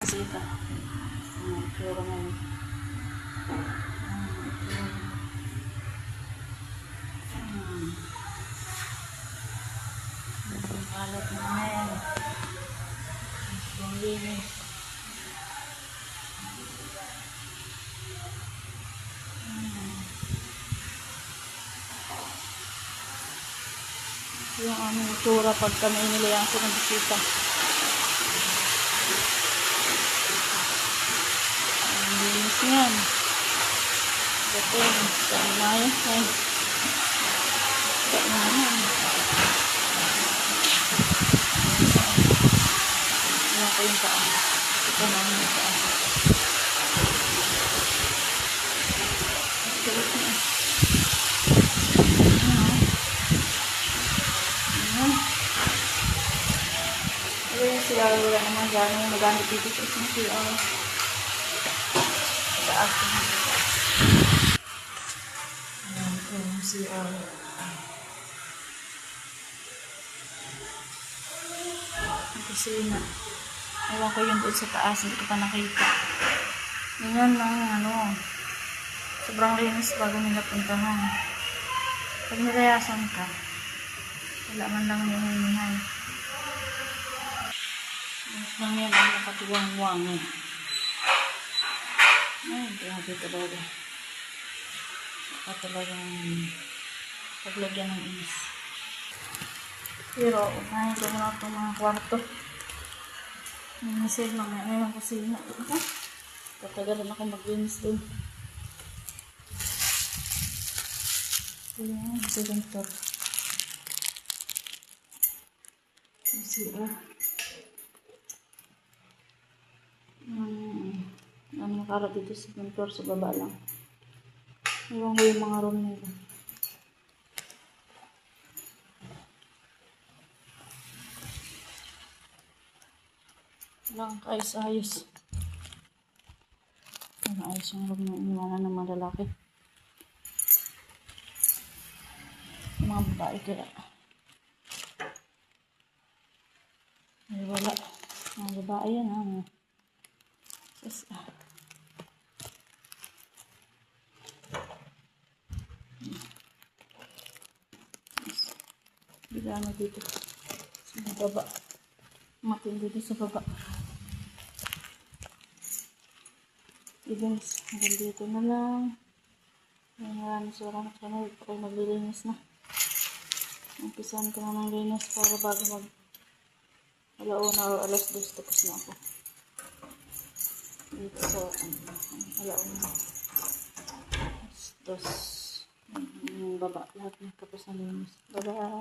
bisita. Pero ngayon. Kalat na ngayon. Ang linis. Yung aming itsura pagka may nilayan ko ng bisita. Ang linis yan. Ito yun. Saan na yun? Saan na yun? Iyan ko yung paa. Ito na yung paa. Sila wala naman gano'n yung nagamit dito sa isang CR. Sa akin. Ayan ito yung CR. Ang kusina. Ewan ko yung doon sa taas. Hindi ko pa nakita. Ganyan lang ano. Sobrang linis bago nila puntahan. Pag nilayasan ka, wala man lang yung hinihay. Lang yan ang nakatuwang-wang eh. Ay, grabe talaga. Saka talagang paglagyan ng inis. Pero, unahin ko muna itong mga kwarto. Ninisil lang na yung kusina. Tatagalan ako maglinis dun. Ayan, second floor. CR. Ano nakarat dito sa mentor sa baba lang. Iwan ko yung mga room nila. Walang kaayos-ayos. Ayos yung room na iniwanan ng mga lalaki. Yung mga babae kaya. Ay wala. Mga babae yan ha. Yes. Bigano dito sa baba. Matindi dito sa baba. Guys, hanggang dito na lang. Maraming salamat sa nanood. Ako maglilinis na. Umpisahan ko na ng linis para bago mag alauna o alas 2 tapos na ako. Dito sa alauna. Alas 2. Yung baba. Lahat na tapos na linis. Bye-bye.